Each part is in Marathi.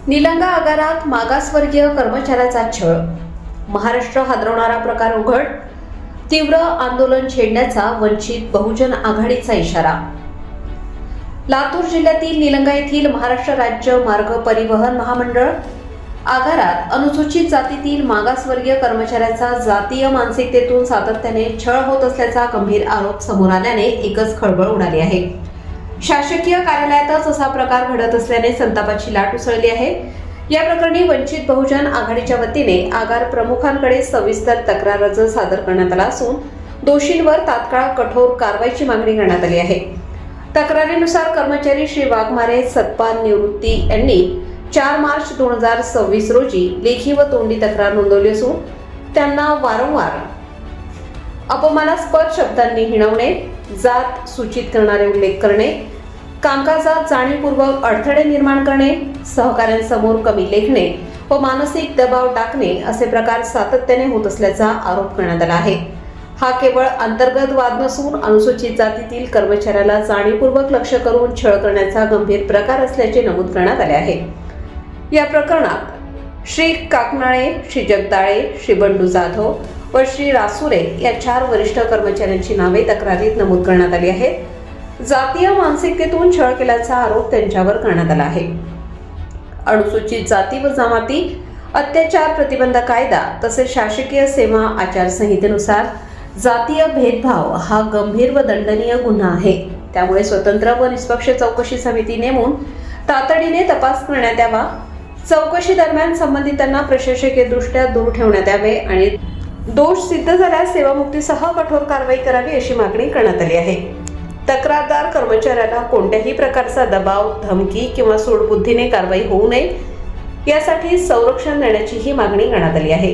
निलंगा आगारात मागासवर्गीय कर्मचाऱ्याचा छळ, महाराष्ट्र हादरवणारा प्रकार उघड, तीव्र आंदोलन छेडण्याचा वंचित बहुजन आघाडीचा इशारा। लातूर जिल्ह्यातील निलंगा येथील महाराष्ट्र राज्य मार्ग परिवहन महामंडळ आगारात अनुसूचित जातीतील मागासवर्गीय कर्मचाऱ्याचा जातीय मानसिकतेतून सातत्याने छळ होत असल्याचा गंभीर आरोप समोर आल्याने एकच खळबळ उडाली आहे। शासकीय कार्यालयातच असा प्रकार घडत असल्याने संतापाची लाट उसळली आहे। या प्रकरणी वंचित बहुजन आघाडीच्या वतीने आगार प्रमुखांकडे सविस्तर तक्रार अर्ज सादर करण्यात आला असून दोषींवर तात्काळ कठोर कारवाईची मागणी करण्यात आली आहे। तक्रारीनुसार कर्मचारी श्री वाघमारे सतपाल निवृत्ती यांनी 4 मार्च 2026 रोजी लेखी व तोंडी तक्रार नोंदवली असून त्यांना वारंवार अपमानास्पद शब्दांनी हिणवणे, जात सूचित करणारे उल्लेख करणे, कामकाजात जाणीवपूर्वक अडथळे निर्माण करणे, सहकाऱ्यांसमोर कमी लेखणे व मानसिक दबाव टाकणे असे प्रकार सातत्याने होत असल्याचा आरोप करण्यात आला आहे। हा केवळ अंतर्गत वाद नसून अनुसूचित जातीतील कर्मचाऱ्याला जाणीवपूर्वक लक्ष्य करून छळ करण्याचा गंभीर प्रकार असल्याचे नमूद करण्यात आले आहे। या प्रकरणात श्री काकनाळे, श्री जगदाळे, श्री बंडू जाधव व श्री रासुरे या 4 वरिष्ठ कर्मचाऱ्यांची नावे तक्रारीत नमूद करण्यात आली आहेत। जातीय मानसिकतेतून छळ केल्याचा आरोप त्यांच्यावर करण्यात आला आहे। अनुसूचित जाती व जमाती अत्याचार प्रतिबंध कायदा तसेच शासकीय सेवा आचारसंहितेनुसार जातीय भेदभाव हा गंभीर व दंडनीय गुन्हा आहे। त्यामुळे स्वतंत्र व निष्पक्ष चौकशी समिती नेमून तातडीने तपास करण्यात यावा। चौकशी दरम्यान संबंधितांना प्रशासकीयदृष्ट्या दूर ठेवण्यात यावे आणि दोष सिद्ध झाल्यास सेवामुक्तीसह कठोर कारवाई करावी अशी मागणी करण्यात आली आहे। तक्रारदार कर्मचाऱ्याला कोणत्याही प्रकारचा दबाव, धमकी किंवा सूडबुद्धीने कारवाई होऊ नये यासाठी संरक्षण देण्याचीही मागणी करण्यात आली आहे।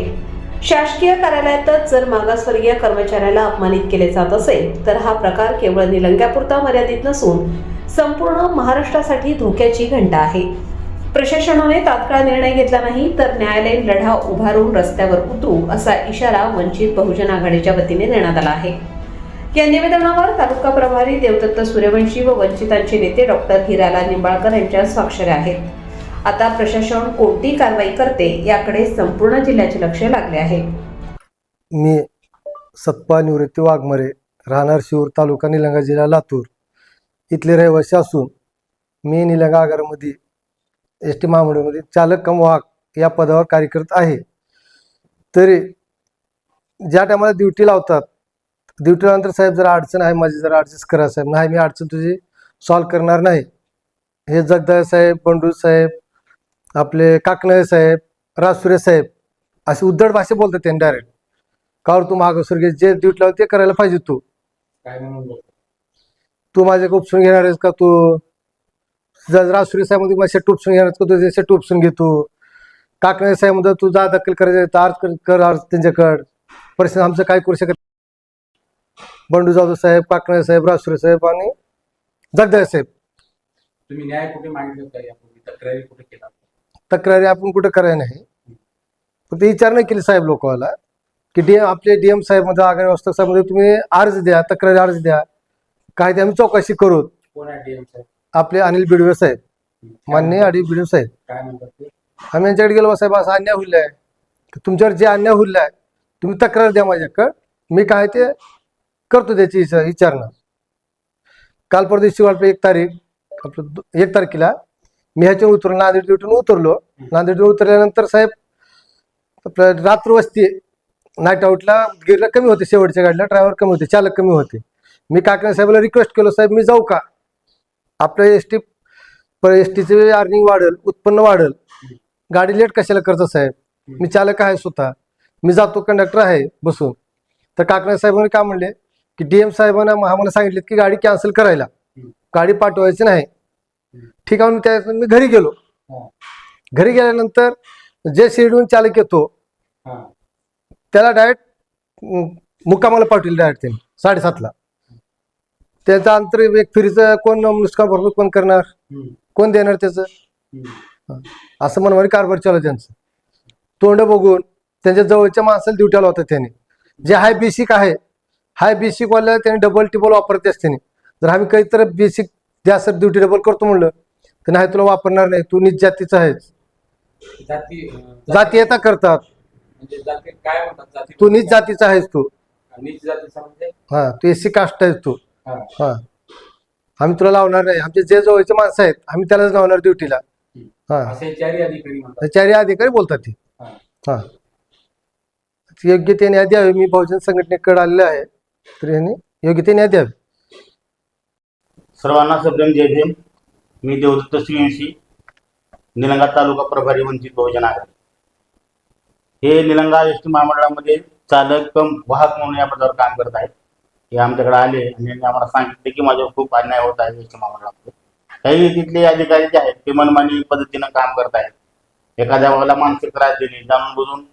शासकीय कार्यालयातच जर मागासवर्गीय कर्मचाऱ्याला अपमानित केले जात असेल तर हा प्रकार केवळ निलंग्यापुरता मर्यादित नसून संपूर्ण महाराष्ट्रासाठी धोक्याची घंटा आहे। प्रशासनाने तात्काळ निर्णय घेतला नाही तर न्यायालयीन लढा उभारून रस्त्यावर उतरू असा इशारा वंचित बहुजन आघाडीच्या वतीने देण्यात आला आहे। या निवेदनावर तालुका प्रभारी देवदत्त सूर्यवंशी व वंचितांचे नेते डॉक्टर हिरालाल निंबाळकर यांच्या स्वाक्षऱ्या आहेत। आता प्रशासन कोणती कारवाई करते याकडे संपूर्ण जिल्ह्याचे लक्ष लागले आहे। मी सतपाल निवृत्ती वाघमारे, राहणार शिरूर, तालुका निलंगा, जिल्हा लातूर इथले रहिवासी असून मी निलंगा आगारामध्ये एस टी महामंडळामध्ये चालक कम वाहक या पदावर कार्यरत आहे। तरी ज्या टायमाला ड्युटी लावतात, ड्युटीनंतर साहेब जरा अडचण आहे, माझी जरा ॲडजस्ट करा साहेब, नाही मी अडचण तुझी सॉल्व्ह करणार नाही, हे जगदाळे साहेब, बंडू साहेब, आपले काकनाळे साहेब, रासुरे साहेब अशी उद्धट भाषा बोलतात त्यांनी डायरेक्ट। कावर तू मागासवर्गीय जे ड्युटी लावते ते करायला पाहिजे, तू माझे उपसून घेणार आहेस का, तू रासुरे साहेब मध्ये माझ्या सेट उपसून घेणार का, तुझे सेट उपसून घेतो, काकनाळे साहेब मध्ये तू जा दखल करायचं अर्ज कर अर्ज त्यांच्याकडं, परिस्थिती आमचं काय करू शकत। बंडू जाधव साहेब, काकनाळे साहेब, रासुरे साहेब आणि जगदाळे साहेब, तुम्ही न्याय कुठे मागितलं का? यापूर्वी तक्रारी कुठे केला? तक्रारी आपण कुठे करायला नाही, फक्त विचार नाही केली साहेब लोकांना की आपले डीएम साहेब मध्ये, आगार व्यवस्था साहेब मध्ये तुम्ही अर्ज द्या, तक्रारी अर्ज द्या, काय ते आम्ही चौकशी करू। कोण आहे डीएम साहेब? आपले अनिल बिडवे साहेब, माननीय अनिल बिडवे साहेब। काय म्हणतात ते? आम्ही यांच्याकडे गेलो, साहेब असा अन्याय होईल आहे, तुमच्यावर जे अन्याय होईल आहे तुम्ही तक्रार द्या माझ्याकडं, मी काय ते करतो त्याची विचारणा। काल परदेशी वाटलं 1 तारीख, आपलं 1 तारखेला मी ह्याच्यावर उतरलो, नांदेड ड्युटीतून उतरलो। नांदेडवर उतरल्यानंतर साहेब आपलं रात्र वस्ती नाईट आउटला गिरला कमी होते, शेवटच्या गाडीला ड्रायव्हर कमी होते, चालक कमी होते। मी काकणे साहेबाला रिक्वेस्ट केलो, साहेब मी जाऊ का, आपलं एस टीचे अर्निंग वाढेल, उत्पन्न वाढेल, गाडी लेट कशाला करतो साहेब, मी चालक आहे स्वतः, मी जातो, कंडक्टर आहे बसून। तर काकणे साहेबांनी काय म्हणले की डीएम साहेबांना आम्हाला सांगितले की गाडी कॅन्सल करायला, गाडी पाठवायची नाही। ठीक आहे, त्यावेळेस मी घरी गेलो। घरी गेल्यानंतर जे शिर्डीहून चालक येतो त्याला डायरेक्ट मुक्कामाला पाठवले, डायरेक्ट त्यांनी 7:30ला। त्याचा अंतर एक फेरीचं कोण नुकसान भरपूर कोण करणार, कोण देणार त्याचं, असं मनमानी कारभार चालू त्यांचं। तोंड बघून त्यांच्या जवळच्या माणसाला ड्युट्याला होतं त्यांनी, जे हाय बेसिक आहे, हाय बेसिक वाल्या त्यांनी डबल टिबल वापरते असते। जर आम्ही काहीतरी बेसिक द्या सर ड्युटी डबल करतो म्हणलं तर नाही, तुला वापरणार नाही, तू नीच जातीचा आहेस, जातीयता करतात. म्हणजे जाती काय म्हणतात जाती? तू नीच जातीचा आहेस तू. नीच जातीचा म्हणजे? हा, तू एससी कास्ट आहेस तू. हा. हा, आम्ही तुला लावणार नाही. आमचे जे जवळचे माणसं आहेत आम्ही त्यालाच लावणार ड्युटीला. हा, असे चारी अधिकारी म्हणतात. चारी अधिकारी बोलतात ते. हा. हा, योग्य ते न्याय द्यावे. मी बहुजन संघटनेकडे आलेलो आहे, तर यांनी योग्य ते न्याय द्यावे. सर्वांना सप्रेम जय भीम. मी देवदत्त सूर्यवंशी, निलंगा तालुका प्रभारी, वंचित बहुजन आघाडी. हे निलंगा एस टी महामंडळामध्ये चालक कम वाहक म्हणून या पदावर काम करत आहेत. हे आमच्याकडे आले आणि यांनी आम्हाला सांगितले की माझ्यावर खूप अन्याय होत आहे एस टी महामंडळामध्ये. काही तिथले अधिकारी जे आहेत ते मनमानी पद्धतीनं काम करत आहेत. एखाद्या वेळेला मानसिक त्रास देणे, जाणून बुजून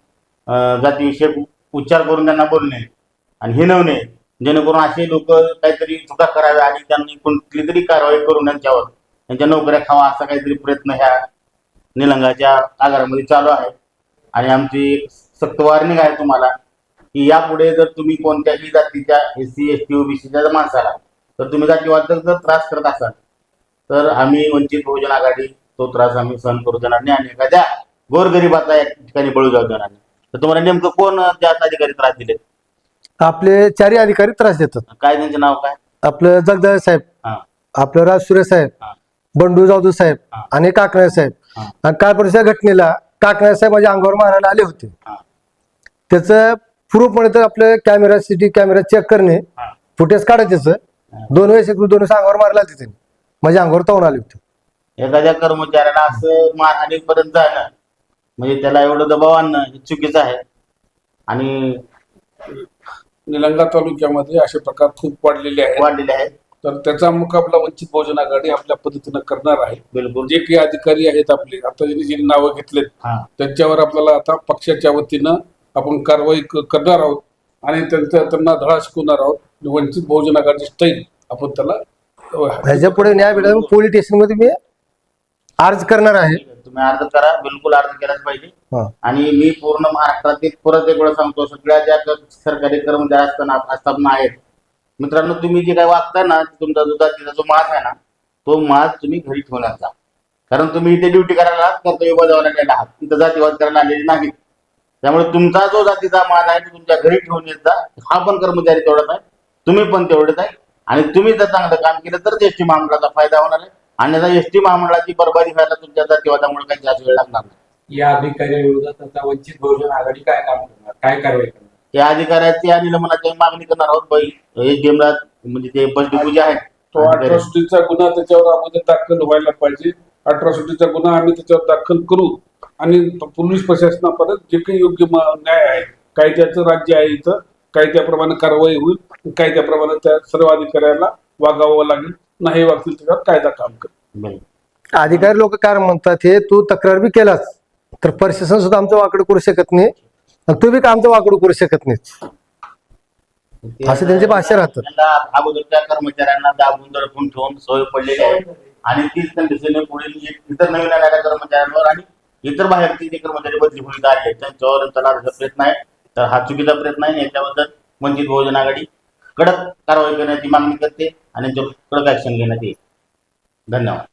जातीविषयक उच्चार करून त्यांना बोलणे आणि हिणवणे, जेणेकरून असे लोक काहीतरी चुका कराव्या आणि त्यांनी कुठली तरी कारवाई करून त्यांच्या नोकऱ्या खावा असा काहीतरी प्रयत्न ह्या निलंगाच्या आगारामध्ये चालू आहे. आणि आमची सक्त वॉर्निंग आहे तुम्हाला की यापुढे जर तुम्ही कोणत्याही जातीच्या SC ST OBCच्या माणसाला तर तुम्ही जातीवादाचा जर त्रास करत असाल तर आम्ही वंचित बहुजन आघाडी तो त्रास आम्ही सहन करू देणार नाही आणि एखाद्या गोरगरिबाचा या ठिकाणी बळी जाऊ देणार नाही. तर तुम्हाला नेमकं कोण जास्त अधिकारी त्रास दिले? आपले चारी अधिकारी त्रास देतात. काय त्यांचे नाव काय? आपलं जगदाळे साहेब, हा. आपलं राजसुरे साहेब, हा. बंडू जाधव साहेब हा. आणि काकणे साहेब. हा. आणि काल परवाच्या घटनेला काकणे साहेब माझ्या अंगावर मारायला आले होते. हा. त्याचं प्रूफ म्हणजे तर आपलं कॅमेरा CCTV कॅमेरा चेक करणे, हा. फुटेज काढायचं. 2 वेळेस अंगावर मारायला आले त्यांनी, माझ्या अंगावर तावून आले होते. एखाद्या कर्मचाऱ्याला असं मारहाणीपर्यंत जाणं म्हणजे त्याला एवढं दबाव आणणं हे चुकीचं आहे. आणि निलंगा तालुक्यामध्ये असे प्रकार खूप वाढलेले वाढलेले आहेत. तर त्याचा मुकाबला वंचित बहुजन आघाडी आपल्या पद्धतीनं करणार आहे. बिलकुल. जे काही अधिकारी आहेत आपले आता जे नावं घेतलेत हा. त्यांच्यावर आपल्याला आता पक्षाच्या वतीनं आपण कारवाई करणार आहोत आणि त्यांना धडा शिकवणार आहोत. वंचित बहुजन आघाडी स्टाईल आपण त्याला ह्याच्या पुढे न्याय मिळाला पोलीस स्टेशन मध्ये मी अर्ज करणार आहे. तुम्ही अर्ज करा, बिलकुल अर्ज केलाच पाहिजे. हा. आणि मी पूर्ण महाराष्ट्रातील परत एक वेळा सांगतो, सगळ्या ज्या सरकारी कर्मचारी आस्थापना आहेत मित्रांनो, तुम्ही जे काय वागता ना, तुमचा जो जातीचा जो माज आहे ना तो माज तुम्ही घरी ठेवण्यात जा. कारण तुम्ही इथे ड्युटी करायला आहात, कर्तव्य बजावण्याला आहात, इथं जातीवाद करायला आलेले नाहीत. त्यामुळे तुमचा जो जातीचा माज आहे तो तुमच्या घरी ठेवून येत जा. हा पण कर्मचारी तेवढाच आहे, तुम्ही पण तेवढेच आहे. आणि तुम्ही जर चांगलं काम केलं तर एसटी महामंडळाचा फायदा होणार आहे. अन्यथा एसटी महामंडळाची बरबादी व्हायला तुमच्या जातीवादामुळे काही जास्त वेळ लागणार नाही. या अधिकाऱ्याविरोधात आता वंचित बहुजन आघाडी काय काम करणार, काय कारवाई करणार? या अधिकाऱ्याची आणि निलंबनाची मागणी करणार आहोत. गेमराज म्हणजे ते बस डिपो जे आहेत तो अट्रॉसिटीचा गुन्हा त्याच्यावर अगोदर दाखल व्हायला पाहिजे. अट्रॉसिटीचा गुन्हा आम्ही त्याच्यावर दाखल करू आणि पोलीस प्रशासनापर्यंत जे काही योग्य न्याय आहे, कायद्याचं राज्य आहे इथं, कायद्याप्रमाणे कारवाई होईल. कायद्याप्रमाणे त्या सर्व अधिकाऱ्याला वागावं लागेल. नाही वागतील त्याच्यावर कायदा काम करेल. अधिकारी लोक काय म्हणतात, हे तू तक्रार बी केलास तर प्रशासन सुद्धा आमचं वाकडं करू शकत नाही आणि तू बी का आमचं वाकडं करू शकत नाही, असं त्यांची भाषा राहतात. अगोदरच्या कर्मचाऱ्यांना दाबून दडपून ठेवून सवय पडलेली आहे आणि तीच कंडिशन पुढील इतर नवीन आलेल्या कर्मचाऱ्यांवर आणि इतर बाहेरचे जे कर्मचारी बदली होईल आले त्यांच्यावर त्याला प्रयत्न आहे. तर हा चुकीचा प्रयत्न आहे. याच्याबद्दल वंचित बहुजन आघाडी कडक कारवाई करण्याची मागणी करते आणि कडक ऍक्शन घेण्यात येईल. धन्यवाद.